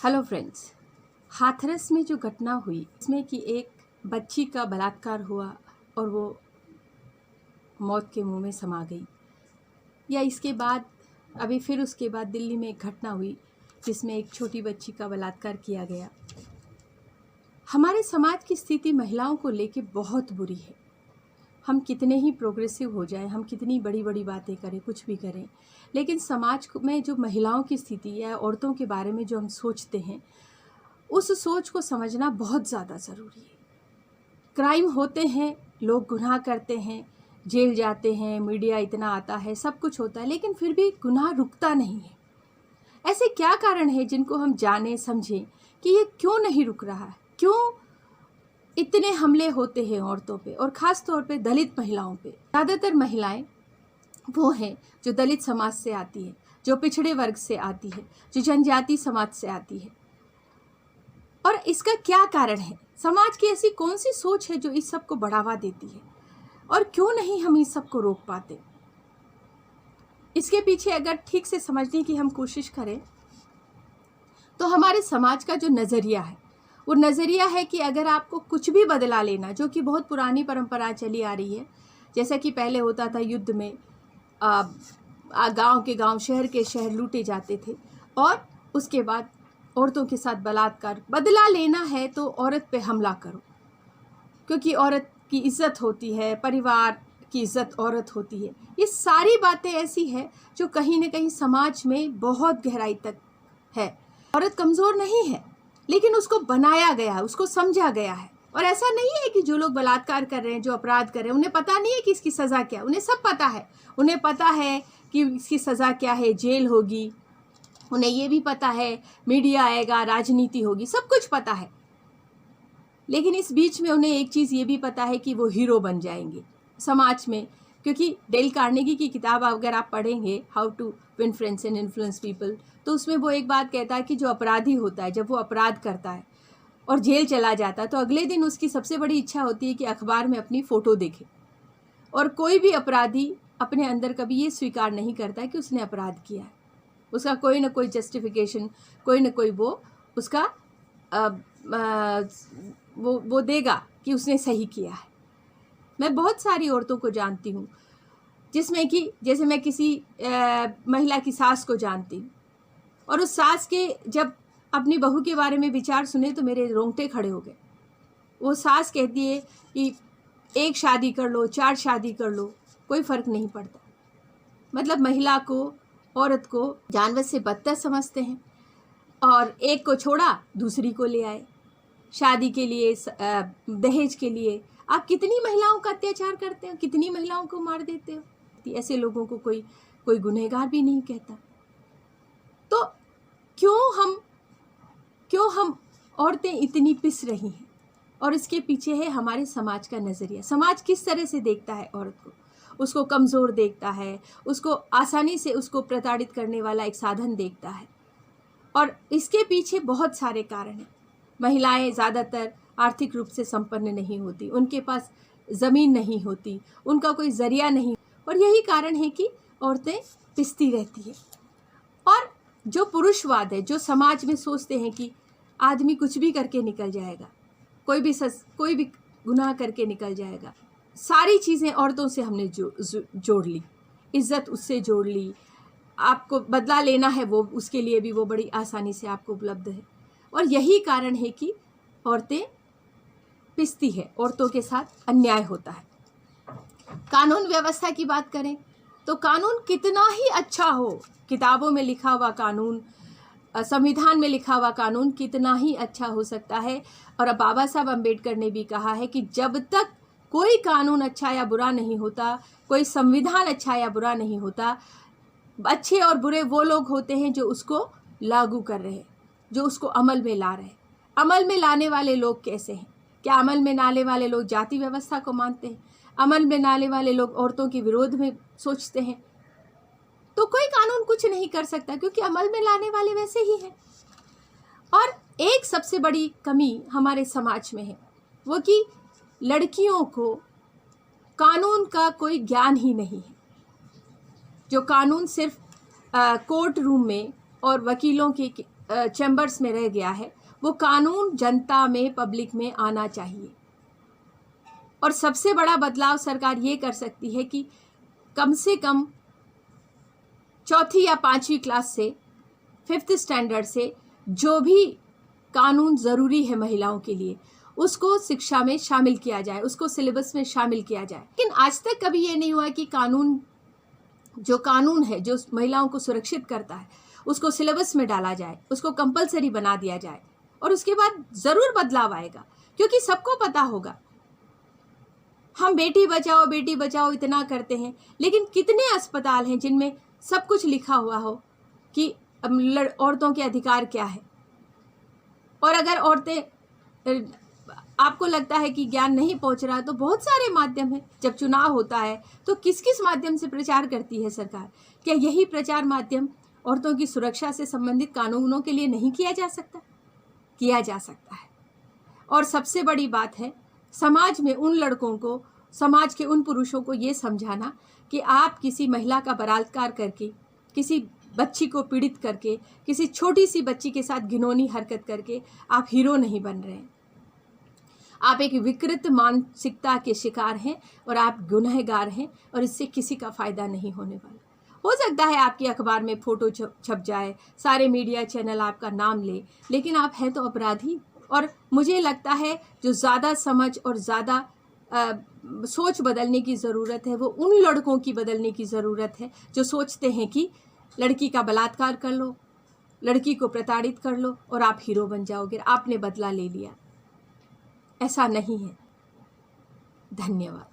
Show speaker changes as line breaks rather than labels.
Hello friends, Hathras में जो घटना हुई इसमें कि एक बच्ची का बलात्कार हुआ और वो मौत के मुंह में समा गई, या इसके बाद अभी फिर उसके बाद दिल्ली में एक घटना हुई जिसमें एक छोटी बच्ची का बलात्कार किया गया। हमारे समाज की स्थिति महिलाओं को लेके बहुत बुरी है। हम कितने ही प्रोग्रेसिव हो जाएं, हम कितनी बड़ी बड़ी बातें करें, कुछ भी करें, लेकिन समाज में जो महिलाओं की स्थिति या औरतों के बारे में जो हम सोचते हैं उस सोच को समझना बहुत ज़्यादा ज़रूरी है। क्राइम होते हैं, लोग गुनाह करते हैं, जेल जाते हैं, मीडिया इतना आता है, सब कुछ होता है, लेकिन फिर भी गुनाह रुकता नहीं है। ऐसे क्या कारण है जिनको हम जाने समझें कि ये क्यों नहीं रुक रहा है, क्यों इतने हमले होते हैं औरतों पे और ख़ास तौर पे दलित महिलाओं पे। ज़्यादातर महिलाएं वो हैं जो दलित समाज से आती है, जो पिछड़े वर्ग से आती है, जो जनजाति समाज से आती है। और इसका क्या कारण है? समाज की ऐसी कौन सी सोच है जो इस सब को बढ़ावा देती है, और क्यों नहीं हम इस सब को रोक पाते? इसके पीछे अगर ठीक से समझने की हम कोशिश करें तो हमारे समाज का जो नज़रिया है वो नज़रिया है कि अगर आपको कुछ भी बदला लेना, जो कि बहुत पुरानी परंपरा चली आ रही है, जैसा कि पहले होता था, युद्ध में गांव के गांव, शहर के शहर लूटे जाते थे, और उसके बाद औरतों के साथ बलात्कार। बदला लेना है तो औरत पे हमला करो, क्योंकि औरत की इज्जत होती है, परिवार की इज्जत औरत होती है। ये सारी बातें ऐसी है जो कहीं ना कहीं समाज में बहुत गहराई तक है। औरत कमज़ोर नहीं है, लेकिन उसको बनाया गया है, उसको समझा गया है। और ऐसा नहीं है कि जो लोग बलात्कार कर रहे हैं, जो अपराध कर रहे हैं, उन्हें पता नहीं है कि इसकी सज़ा क्या है। उन्हें सब पता है। उन्हें पता है कि इसकी सज़ा क्या है, जेल होगी। उन्हें ये भी पता है मीडिया आएगा, राजनीति होगी, सब कुछ पता है। लेकिन इस बीच में उन्हें एक चीज़ ये भी पता है कि वो हीरो बन जाएंगे समाज में। क्योंकि डेल कार्नेगी की किताब अगर आप पढ़ेंगे, how to win friends and influence people, तो उसमें वो एक बात कहता है कि जो अपराधी होता है, जब वो अपराध करता है और जेल चला जाता है, तो अगले दिन उसकी सबसे बड़ी इच्छा होती है कि अखबार में अपनी फ़ोटो देखे। और कोई भी अपराधी अपने अंदर कभी ये स्वीकार नहीं करता कि उसने अपराध किया है। उसका कोई ना कोई जस्टिफिकेशन, कोई ना कोई वो उसका वो देगा कि उसने सही किया है। मैं बहुत सारी औरतों को जानती हूँ जिसमें कि जैसे मैं किसी महिला की सास को जानती हूँ, और उस सास के जब अपनी बहू के बारे में विचार सुने तो मेरे रोंगटे खड़े हो गए। वो सास कहती है कि एक शादी कर लो, 4 शादी कर लो, कोई फ़र्क नहीं पड़ता। मतलब महिला को, औरत को जानवर से बदतर समझते हैं, और एक को छोड़ा दूसरी को ले आए शादी के लिए, दहेज के लिए। आप कितनी महिलाओं का अत्याचार करते हो, कितनी महिलाओं को मार देते हो। ऐसे लोगों को कोई गुनहगार भी नहीं कहता। तो क्यों हम औरतें इतनी पिस रही हैं? और इसके पीछे है हमारे समाज का नज़रिया। समाज किस तरह से देखता है औरत को? उसको कमज़ोर देखता है, उसको आसानी से उसको प्रताड़ित करने वाला एक साधन देखता है। और इसके पीछे बहुत सारे कारण हैं। महिलाएं ज़्यादातर आर्थिक रूप से संपन्न नहीं होती, उनके पास ज़मीन नहीं होती, उनका कोई ज़रिया नहीं, और यही कारण है कि औरतें पिसती रहती हैं। और जो पुरुषवाद है, जो समाज में सोचते हैं कि आदमी कुछ भी करके निकल जाएगा, कोई भी गुनाह करके निकल जाएगा, सारी चीज़ें औरतों से हमने जोड़ ली। इज्जत उससे जोड़ ली। आपको बदला लेना है, वो उसके लिए भी वो बड़ी आसानी से आपको उपलब्ध है। और यही कारण है कि औरतें पिसती है, औरतों के साथ अन्याय होता है। कानून व्यवस्था की बात करें तो कानून कितना ही अच्छा हो, किताबों में लिखा हुआ कानून, संविधान में लिखा हुआ कानून कितना ही अच्छा हो सकता है। और अब बाबा साहब अम्बेडकर ने भी कहा है कि जब तक कोई कानून अच्छा या बुरा नहीं होता, कोई संविधान अच्छा या बुरा नहीं होता, अच्छे और बुरे वो लोग होते हैं जो उसको लागू कर रहे हैं, जो उसको अमल में ला रहे हैं। अमल में लाने वाले लोग कैसे हैं? क्या अमल में लाने वाले लोग जाति व्यवस्था को मानते हैं? अमल में लाने वाले लोग औरतों के विरोध में सोचते हैं? तो कोई कानून कुछ नहीं कर सकता, क्योंकि अमल में लाने वाले वैसे ही हैं। और एक सबसे बड़ी कमी हमारे समाज में है, वो कि लड़कियों को कानून का कोई ज्ञान ही नहीं है। जो कानून सिर्फ कोर्ट रूम में और वकीलों के चैम्बर्स में रह गया है, वो कानून जनता में, पब्लिक में आना चाहिए। और सबसे बड़ा बदलाव सरकार ये कर सकती है कि कम से कम 4th या 5वीं क्लास से 5th स्टैंडर्ड से जो भी कानून ज़रूरी है महिलाओं के लिए, उसको शिक्षा में शामिल किया जाए, उसको सिलेबस में शामिल किया जाए। लेकिन आज तक कभी ये नहीं हुआ कि कानून है जो महिलाओं को सुरक्षित करता है, उसको सिलेबस में डाला जाए, उसको कंपलसरी बना दिया जाए। और उसके बाद ज़रूर बदलाव आएगा, क्योंकि सबको पता होगा हम बेटी बचाओ इतना करते हैं, लेकिन कितने अस्पताल हैं जिनमें सब कुछ लिखा हुआ हो कि औरतों के अधिकार क्या है। और अगर औरतें, आपको लगता है कि ज्ञान नहीं पहुंच रहा है, तो बहुत सारे माध्यम हैं। जब चुनाव होता है तो किस किस माध्यम से प्रचार करती है सरकार? क्या यही प्रचार माध्यम औरतों की सुरक्षा से संबंधित कानूनों के लिए नहीं किया जा सकता? किया जा सकता है। और सबसे बड़ी बात है समाज में उन लड़कों को, समाज के उन पुरुषों को ये समझाना कि आप किसी महिला का बलात्कार करके, किसी बच्ची को पीड़ित करके, किसी छोटी सी बच्ची के साथ घिनौनी हरकत करके आप हीरो नहीं बन रहे हैं। आप एक विकृत मानसिकता के शिकार हैं और आप गुनहगार हैं, और इससे किसी का फ़ायदा नहीं होने वाला। हो सकता है आपके अखबार में फ़ोटो छप जाए, सारे मीडिया चैनल आपका नाम ले, लेकिन आप हैं तो अपराधी। और मुझे लगता है जो ज़्यादा समझ और ज़्यादा सोच बदलने की ज़रूरत है, वो उन लड़कों की बदलने की ज़रूरत है जो सोचते हैं कि लड़की का बलात्कार कर लो, लड़की को प्रताड़ित कर लो और आप हीरो बन जाओगे, आपने बदला ले लिया। ऐसा नहीं है। धन्यवाद।